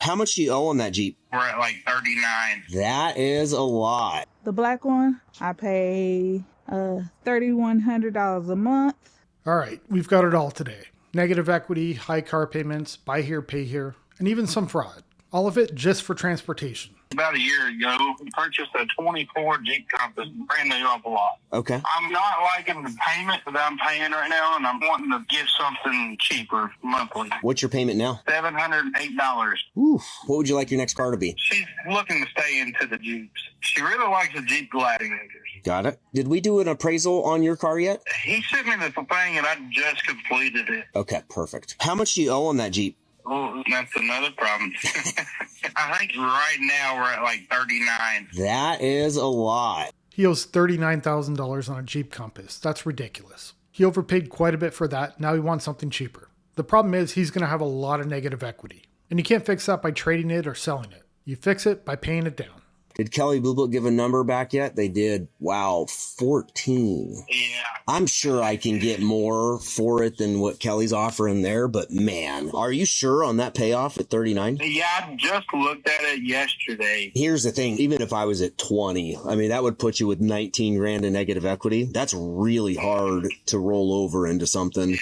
How much do you owe on that Jeep? We're at like 39. That is a lot. The black one, I pay $3,100 a month. All right, we've got it all today. Negative equity, high car payments, buy here, pay here, and even some fraud. All of it just for transportation. About a year ago, we purchased a 24 Jeep Compass, brand new off the lot. Okay. I'm not liking the payment that I'm paying right now, and I'm wanting to get something cheaper monthly. What's your payment now? $708. Oof. What would you like your next car to be? She's looking to stay into the Jeeps. She really likes the Jeep Gladiators. Got it. Did we do an appraisal on your car yet? He sent me the thing, and I just completed it. Okay, perfect. How much do you owe on that Jeep? Oh, that's another problem. I think right now we're at like 39. That is a lot. He owes $39,000 on a Jeep Compass. That's ridiculous. He overpaid quite a bit for that. Now he wants something cheaper. The problem is he's going to have a lot of negative equity. And you can't fix that by trading it or selling it. You fix it by paying it down. Did Kelly Blue Book give a number back yet? They did. Wow, 14. Yeah. I'm sure I can get more for it than what Kelly's offering there, but man, are you sure on that payoff at 39? Yeah, I just looked at it yesterday. Here's the thing, even if I was at 20, I mean, that would put you with 19 grand in negative equity. That's really hard to roll over into something. It is.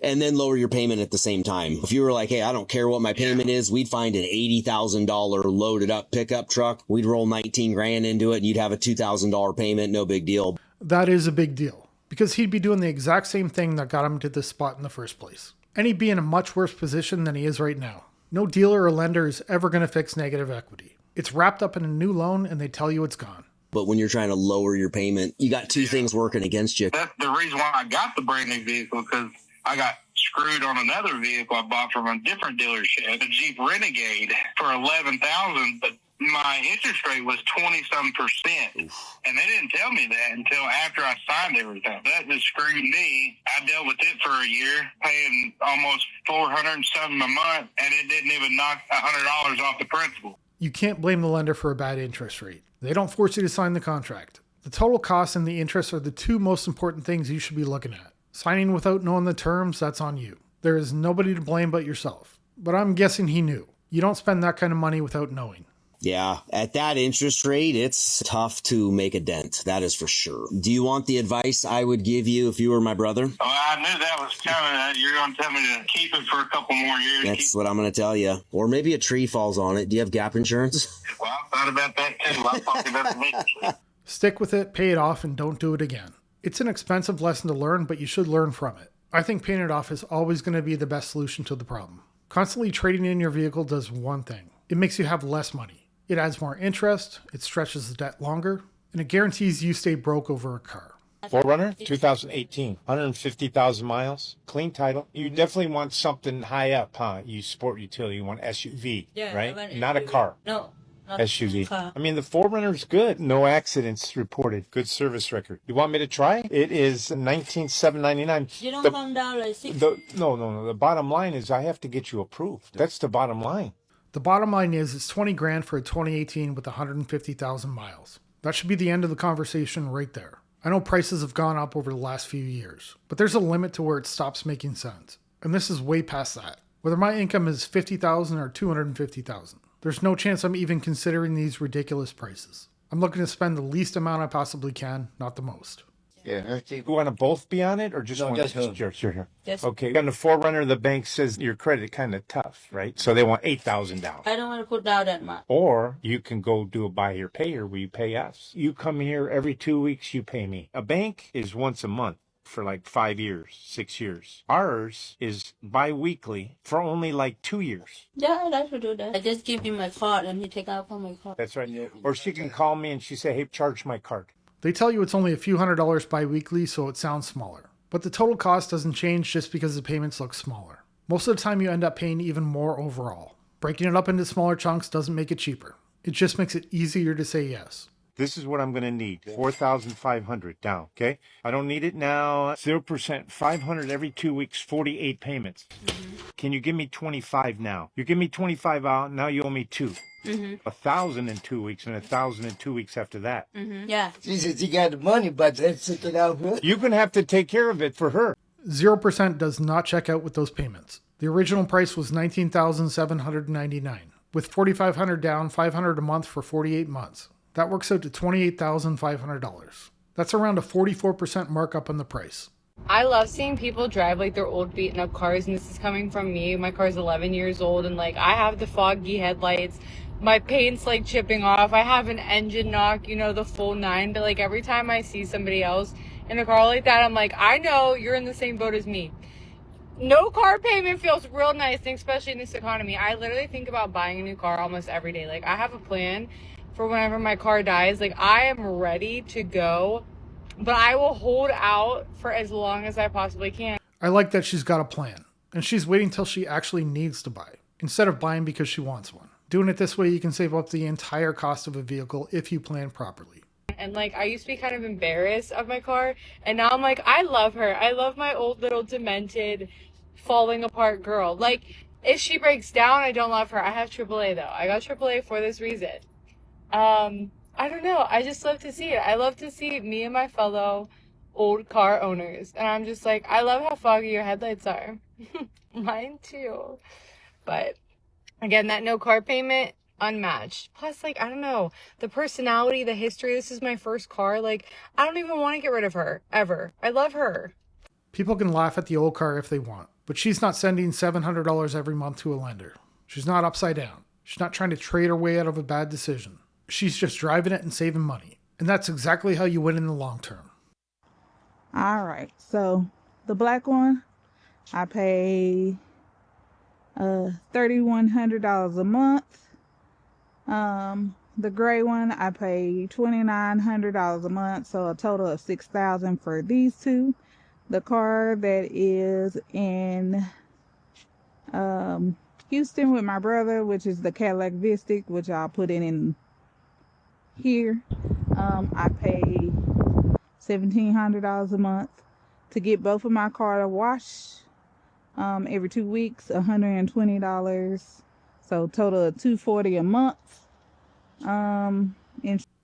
And then lower your payment at the same time. If you were like, hey, I don't care what my payment is, we'd find an $80,000 loaded up pickup truck. We'd roll 19 grand into it and you'd have a $2,000 payment. No big deal. That is a big deal because he'd be doing the exact same thing that got him to this spot in the first place. And he'd be in a much worse position than he is right now. No dealer or lender is ever going to fix negative equity. It's wrapped up in a new loan and they tell you it's gone. But when you're trying to lower your payment, you got two things working against you. That's the reason why I got the brand new vehicle, because I got screwed on another vehicle I bought from a different dealership, a Jeep Renegade, for $11,000, but my interest rate was 20-some%. And they didn't tell me that until after I signed everything. That just screwed me. I dealt with it for a year, paying almost $400-something a month, and it didn't even knock $100 off the principal. You can't blame the lender for a bad interest rate. They don't force you to sign the contract. The total cost and the interest are the two most important things you should be looking at. Signing without knowing the terms, that's on you. There is nobody to blame but yourself. But I'm guessing he knew. You don't spend that kind of money without knowing. Yeah, at that interest rate, it's tough to make a dent. That is for sure. Do you want the advice I would give you if you were my brother? Well, I knew that was coming. You're going to tell me to keep it for a couple more years. That's what I'm going to tell you. Or maybe a tree falls on it. Do you have gap insurance? Well, I thought about that too. I thought about the Stick with it, pay it off, and don't do it again. It's an expensive lesson to learn, but you should learn from it. I think paying it off is always going to be the best solution to the problem. Constantly trading in your vehicle does one thing. It makes you have less money. It adds more interest, it stretches the debt longer, and it guarantees you stay broke over a car. 4Runner, 2018, 150,000 miles, clean title. You definitely want something high up, huh? You sport utility, you want SUV, right? Not a car. No. SUV. I mean, the 4Runner's good. No accidents reported. Good service record. You want me to try? It is $19,799. You don't come down like six. No. The bottom line is I have to get you approved. That's the bottom line. The bottom line is it's 20 grand for a 2018 with 150,000 miles. That should be the end of the conversation right there. I know prices have gone up over the last few years, but there's a limit to where it stops making sense. And this is way past that. Whether my income is $50,000 or $250,000. There's no chance I'm even considering these ridiculous prices. I'm looking to spend the least amount I possibly can, not the most. Yeah. You want to both be on it or just one? Sure. Yes. Okay. On the 4Runner, the bank says your credit kind of tough, right? So they want $8,000 down. I don't want to put down that much. Or you can go do a buy here, pay here where you pay us. You come here every 2 weeks, you pay me. A bank is once a month for like 5 years, 6 years. Ours is bi-weekly for only like 2 years. Yeah, I'd like to do that. I just give him my card and he take out from my card. That's right. Yeah. Or she can call me and she say, hey, charge my card. They tell you it's only a few $100s bi-weekly, so it sounds smaller. But the total cost doesn't change just because the payments look smaller. Most of the time you end up paying even more overall. Breaking it up into smaller chunks doesn't make it cheaper. It just makes it easier to say yes. This is what I'm going to need. $4,500 down, okay? I don't need it now. 0%, 500 every 2 weeks, 48 payments. Mm-hmm. Can you give me 25 now? You give me 25 out, now you owe me 2. Mm-hmm. 1,000 in 2 weeks and 1,000 in 2 weeks after that. Mm-hmm. Yeah. She says you got the money, but let's check it out good. You're going to have to take care of it for her. 0% does not check out with those payments. The original price was $19,799. With $4,500 down, $500 a month for 48 months. That works out to $28,500. That's around a 44% markup on the price. I love seeing people drive like their old beaten up cars, and this is coming from me. My car's 11 years old, and like I have the foggy headlights. My paint's like chipping off. I have an engine knock, you know, the full 9. But like every time I see somebody else in a car like that, I'm like, I know you're in the same boat as me. No car payment feels real nice, especially in this economy. I literally think about buying a new car almost every day. Like I have a plan for whenever my car dies. Like I am ready to go, but I will hold out for as long as I possibly can. I like that she's got a plan, and she's waiting till she actually needs to buy, instead of buying because she wants one. Doing it this way, you can save up the entire cost of a vehicle if you plan properly. And like I used to be kind of embarrassed of my car, and now I'm like, I love her. I love my old little demented, falling apart girl. Like if she breaks down, I don't love her. I have AAA though. I got AAA for this reason. I don't know. I just love to see it. I love to see me and my fellow old car owners. And I'm just like, I love how foggy your headlights are. Mine too. But again, that no car payment, unmatched. Plus, like, I don't know, the personality, the history. This is my first car. Like, I don't even want to get rid of her, ever. I love her. People can laugh at the old car if they want, but she's not sending $700 every month to a lender. She's not upside down. She's not trying to trade her way out of a bad decision. She's just driving it and saving money. And that's exactly how you win in the long term. All right. So the black one, I pay $3,100 a month. The gray one, I pay $2,900 a month. So a total of $6,000 for these two. The car that is in Houston with my brother, which is the Cadillac Vistic, which I'll put in here. I pay $1,700 a month to get both of my car to wash every 2 weeks, $120. So total of $240 a month.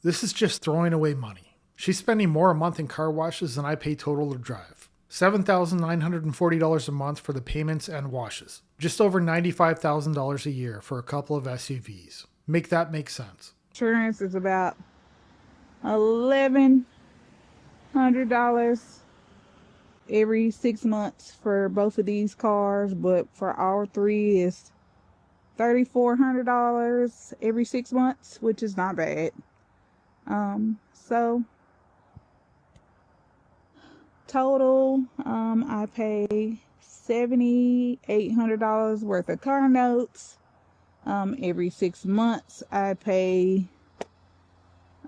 This is just throwing away money. She's spending more a month in car washes than I pay total to drive. $7,940 a month for the payments and washes. Just over $95,000 a year for a couple of SUVs. Make that make sense. Insurance is about $1,100 every 6 months for both of these cars, but for our three is $3,400 every 6 months, which is not bad. So total, I pay $7,800 worth of car notes. Every 6 months, I pay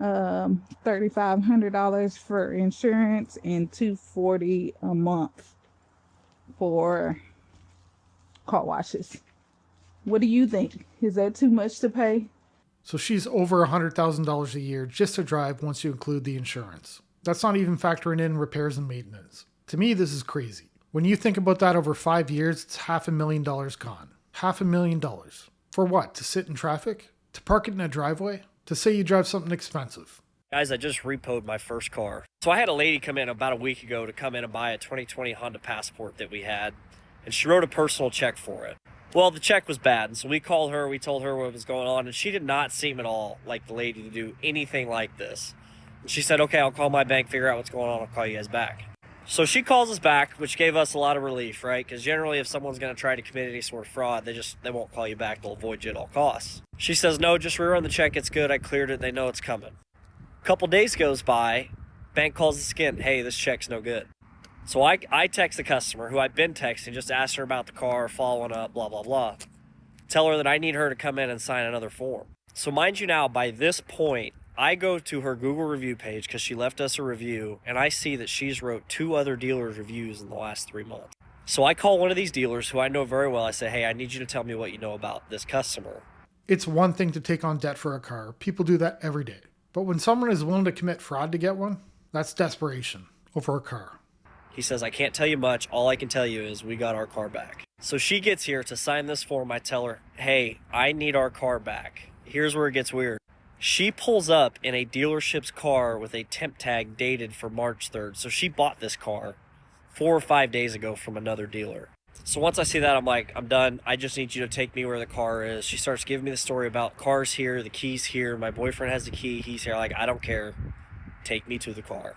$3,500 for insurance and $240 a month for car washes. What do you think? Is that too much to pay? So she's over $100,000 a year just to drive once you include the insurance. That's not even factoring in repairs and maintenance. To me, this is crazy. When you think about that over 5 years, it's $500,000 gone. $500,000. For what? To sit in traffic? To park it in a driveway? To say you drive something expensive? Guys, I just repoed my first car. So I had a lady come in about a week ago to come in and buy a 2020 Honda Passport that we had, and she wrote a personal check for it. Well, the check was bad, and so we called her, we told her what was going on, and she did not seem at all like the lady to do anything like this. And she said, okay, I'll call my bank, figure out what's going on, I'll call you guys back. So she calls us back, which gave us a lot of relief, right? Because generally if someone's going to try to commit any sort of fraud, they won't call you back, they'll avoid you at all costs. She says, no, just rerun the check, it's good, I cleared it, they know it's coming. A couple days goes by, bank calls us again, hey, this check's no good. So I text the customer, who I've been texting, just ask her about the car, following up, blah, blah, blah. Tell her that I need her to come in and sign another form. So mind you now, by this point, I go to her Google review page because she left us a review, and I see that she's wrote 2 other dealers' reviews in the last 3 months. So I call one of these dealers who I know very well. I say, hey, I need you to tell me what you know about this customer. It's one thing to take on debt for a car. People do that every day. But when someone is willing to commit fraud to get one, that's desperation over a car. He says, I can't tell you much. All I can tell you is we got our car back. So she gets here to sign this form. I tell her, hey, I need our car back. Here's where it gets weird. She pulls up in a dealership's car with a temp tag dated for March 3rd. So she bought this car 4 or 5 days ago from another dealer. So once I see that, I'm like, I'm done. I just need you to take me where the car is. She starts giving me the story about cars here, the keys here. My boyfriend has the key. He's here. Like, I don't care. Take me to the car.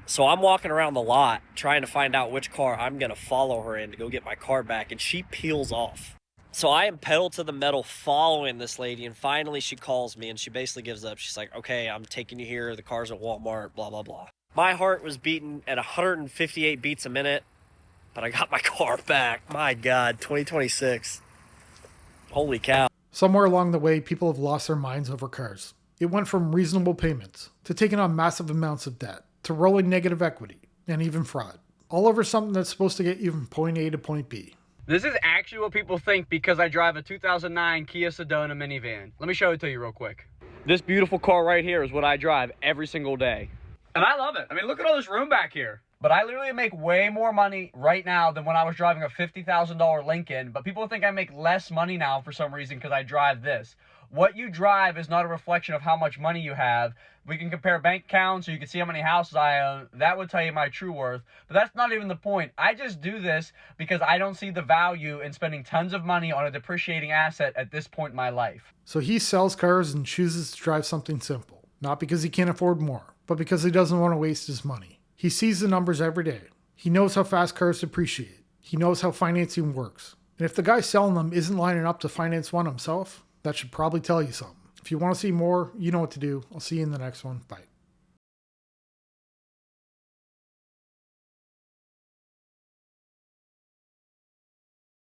So I'm walking around the lot trying to find out which car I'm going to follow her in to go get my car back. And she peels off. So I am pedal to the metal following this lady. And finally she calls me and she basically gives up. She's like, okay, I'm taking you here. The car's at Walmart, blah, blah, blah. My heart was beating at 158 beats a minute. But I got my car back. My God, 2026. Holy cow. Somewhere along the way, people have lost their minds over cars. It went from reasonable payments, to taking on massive amounts of debt, to rolling negative equity, and even fraud. All over something that's supposed to get you from point A to point B. This is actually what people think because I drive a 2009 Kia Sedona minivan. Let me show it to you real quick. This beautiful car right here is what I drive every single day. And I love it. I mean, look at all this room back here. But I literally make way more money right now than when I was driving a $50,000 Lincoln. But people think I make less money now for some reason because I drive this. What you drive is not a reflection of how much money you have. We can compare bank accounts so you can see how many houses I own. That would tell you my true worth. But that's not even the point. I just do this because I don't see the value in spending tons of money on a depreciating asset at this point in my life. So he sells cars and chooses to drive something simple. Not because he can't afford more, but because he doesn't want to waste his money. He sees the numbers every day. He knows how fast cars depreciate. He knows how financing works. And if the guy selling them isn't lining up to finance one himself, that should probably tell you something. If you want to see more, you know what to do. I'll see you in the next one. Bye.